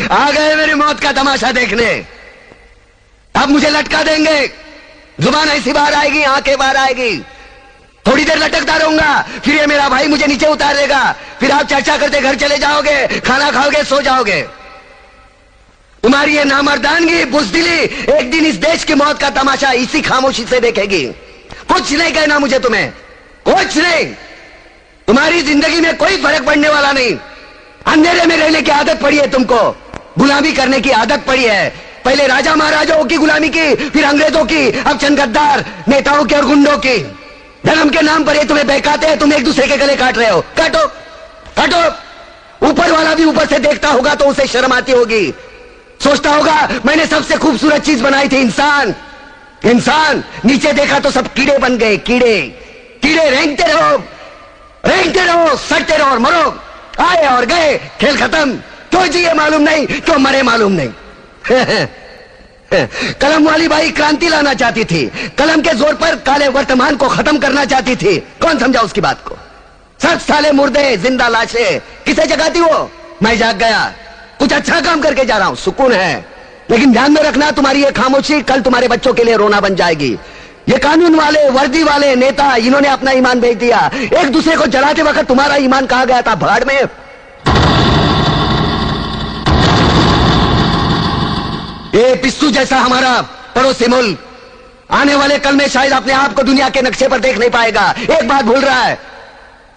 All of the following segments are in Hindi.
आ गए मेरी मौत का तमाशा देखने। अब मुझे लटका देंगे, जुबान ऐसी बाहर आएगी, आंखें बाहर आएगी, थोड़ी देर लटकता रहूंगा, फिर ये मेरा भाई मुझे नीचे उतार देगा, फिर आप चर्चा करते घर चले जाओगे, खाना खाओगे, सो जाओगे। तुम्हारी ये नामर्दानगी, बुज़दिली एक दिन इस देश की मौत का तमाशा इसी खामोशी से देखेगी। कुछ नहीं कहना मुझे, तुम्हें कुछ नहीं। तुम्हारी जिंदगी में कोई फर्क पड़ने वाला नहीं। अंधेरे में रहने की आदत पड़ी है तुमको, गुलामी करने की आदत पड़ी है। पहले राजा महाराजाओं की गुलामी की, फिर अंग्रेजों की, अब चंद गद्दार नेताओं के और गुंडों की। धर्म के नाम पर ये तुम्हें बहकाते हैं, तुम एक दूसरे के गले काट रहे हो। काटो काटो। ऊपर वाला भी ऊपर से देखता होगा तो उसे शर्म आती होगी, सोचता होगा मैंने सबसे खूबसूरत चीज बनाई थी, इंसान। इंसान नीचे देखा तो सब कीड़े बन गए, कीड़े कीड़े। रेंगते रहो, सड़ते रहो और मरो। आए और गए, खेल खत्म। क्यों जिए मालूम नहीं, क्यों मरे मालूम नहीं। कलम वाली बाई क्रांति लाना चाहती थी, कलम के जोर पर काले वर्तमान को खत्म करना चाहती थी। कौन समझा उसकी बात को? सब साले मुर्दे, जिंदा लाशें। किसे जगाती वो? मैं जाग गया, कुछ अच्छा काम करके जा रहा हूं, सुकून है। लेकिन ध्यान में रखना, तुम्हारी ये खामोशी कल तुम्हारे बच्चों के लिए रोना बन जाएगी। ये कानून वाले, वर्दी वाले नेता, इन्होंने अपना ईमान बेच दिया। एक दूसरे को जलाते वक्त तुम्हारा ईमान कहां गया था? भाड़ में। ये पिस्सू जैसा हमारा पड़ोसी मुल्क आने वाले कल में शायद अपने आप को दुनिया के नक्शे पर देख नहीं पाएगा। एक बात भूल रहा है,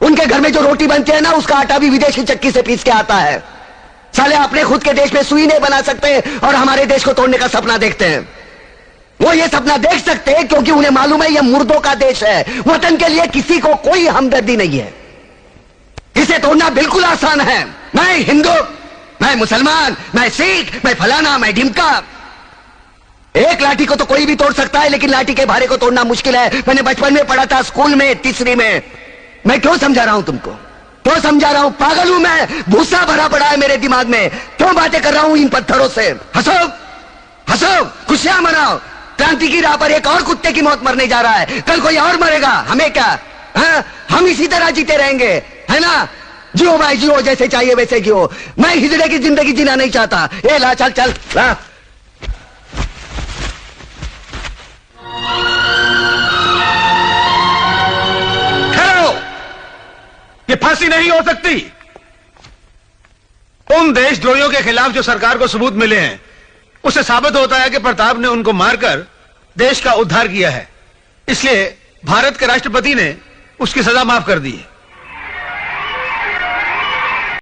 उनके घर में जो रोटी बनती है ना, उसका आटा भी विदेशी चक्की से पीस के आता है। साले अपने खुद के देश में सुई नहीं बना सकते और हमारे देश को तोड़ने का सपना देखते हैं। वो ये सपना देख सकते हैं क्योंकि उन्हें मालूम है ये मुर्दों का देश है। वतन के लिए किसी को कोई हमदर्दी नहीं है। इसे तोड़ना बिल्कुल आसान है। मैं हिंदू, मैं मुसलमान, मैं सिख, मैं फलाना, मैं ढिमका। एक लाठी को तो कोई भी तोड़ सकता है, लेकिन लाठी के भारे को तोड़ना मुश्किल है। मैंने बचपन में पढ़ा था, स्कूल में, तीसरी में। मैं क्यों समझा रहा हूं तुमको? क्यों समझा रहा हूं? पागल हूं मैं? भूसा भरा पड़ा है मेरे दिमाग में। क्यों बातें कर रहा हूं इन पत्थरों से? हंसो हंसो, खुशियां मनाओ। क्रांति की राह पर एक और कुत्ते की मौत मरने जा रहा है, कल कोई और मरेगा। हमें क्या? हम इसी तरह जीते रहेंगे, है ना? जियो भाई जियो, जैसे चाहिए वैसे जियो। मैं हिजड़े की जिंदगी जीना नहीं चाहता। ए ला, चल चल ला। ठहरो, ये फांसी नहीं हो सकती। उन देशद्रोहियों के खिलाफ जो सरकार को सबूत मिले हैं, उससे साबित होता है कि प्रताप ने उनको मारकर देश का उद्धार किया है। इसलिए भारत के राष्ट्रपति ने उसकी सजा माफ कर दी है।